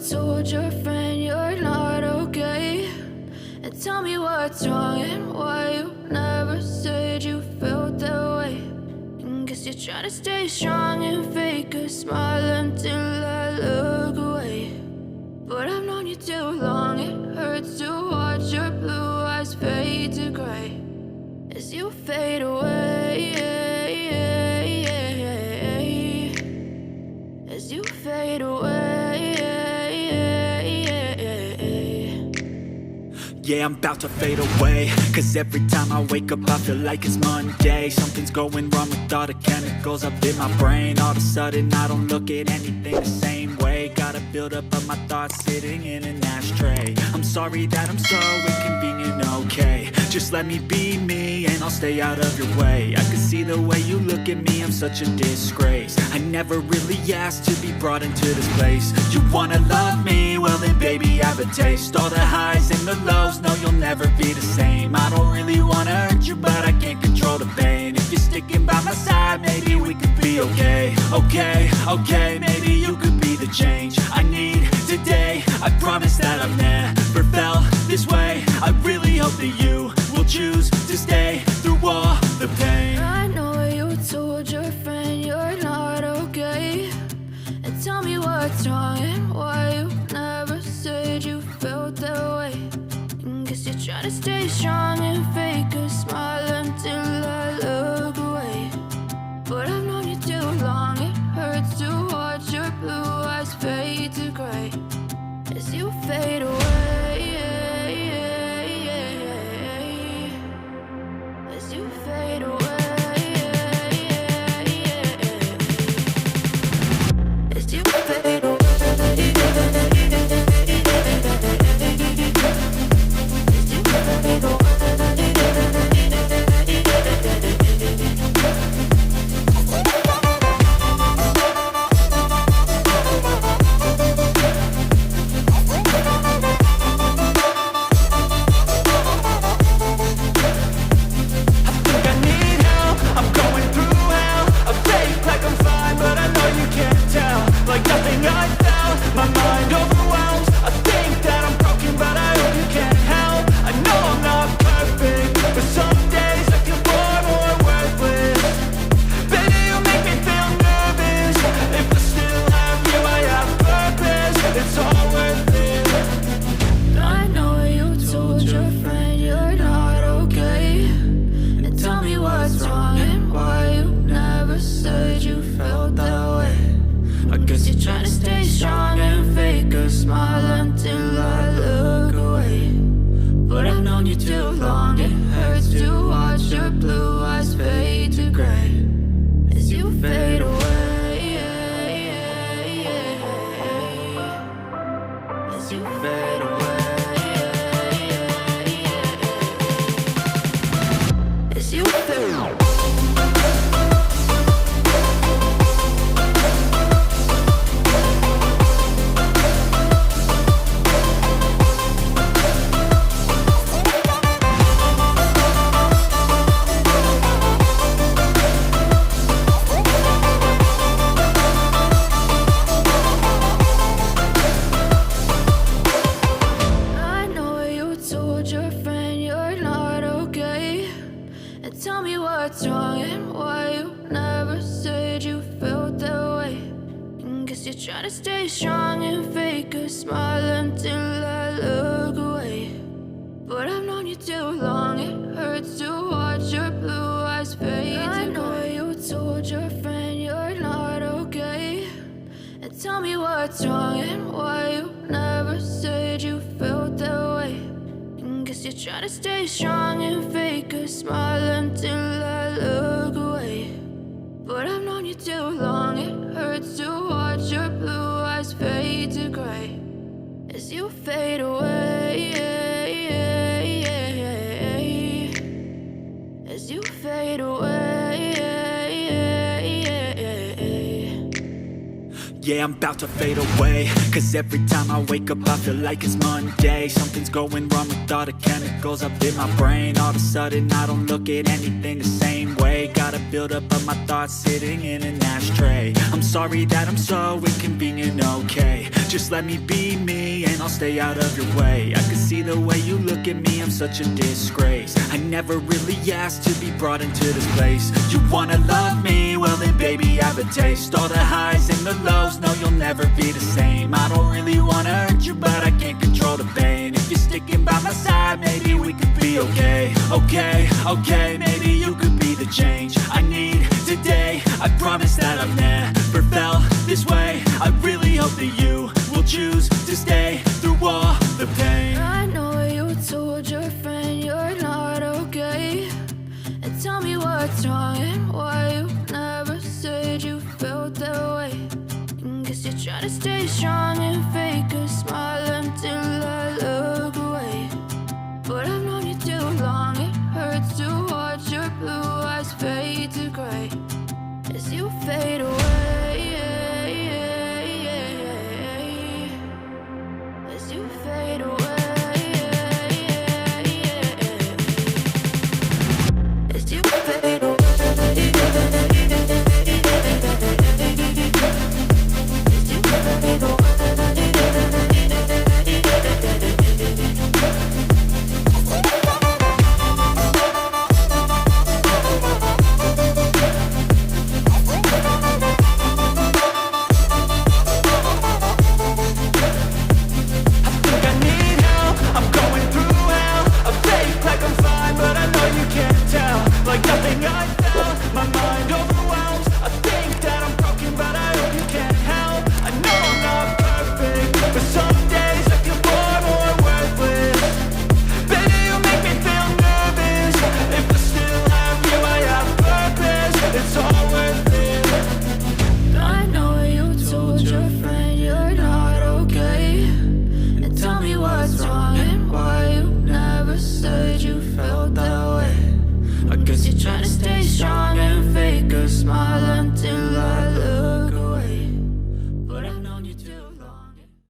told your friend you're not okay? And tell me what's wrong and why you never said you felt that way. And guess you're trying to stay strong and fake a smile until I look away. But I've known you too long, it hurts to watch your blue eyes fade to gray as you fade away, as you fade away. Yeah, I'm about to fade away, 'cause every time I wake up I feel like it's Monday. Something's going wrong with all the chemicals up in my brain. All of a sudden I don't look at anything the same way. Gotta build up of my thoughts sitting in an ashtray. I'm sorry that I'm so inconvenient, okay? Just let me be me and I'll stay out of your way. I can see the way you look at me, I'm such a disgrace. I never really asked to be brought into this place. You wanna love me? Well then baby have a taste. All the highs and the lows, no you'll never be the same. I don't really wanna hurt you but I can't control the pain. If you're sticking by my side maybe we could be okay. Okay, maybe you could be the change I need today. I promise that I've never felt this way. I really hope that you will choose to stay through all the pain. I know you told your friend you're not okay. And tell me what's wrong and why you never said you felt that way. And guess you're trying to stay strong and fake a smile until I look away. But I've known you too long, it hurts to watch your blue eyes fade to gray as you fade away, as you fade away, as you fade away. Yeah, I'm about to fade away, 'cause every time I wake up I feel like it's Monday. Something's going wrong with all the chemicals up in my brain. All of a sudden I don't look at anything the same way. Gotta build up of my thoughts sitting in an ashtray. I'm sorry that I'm so inconvenient, okay? Just let me be me and I'll stay out of your way. I can see the way you look at me, I'm such a disgrace. I never really asked to be brought into this place. You wanna love me? Well then baby have a taste. All the highs and the lows, no you'll never be the same. I don't really wanna hurt you but I can't control the pain. If you're sticking by my side maybe we could be okay. Okay, maybe you could be the change I need today. I promise that I've never felt this way. I really hope that you will choose to stay through all the pain. I know you told your friend you're not okay, and tell me what's wrong and why you never said you felt that way. Guess you're trying to stay strong and fake a smile until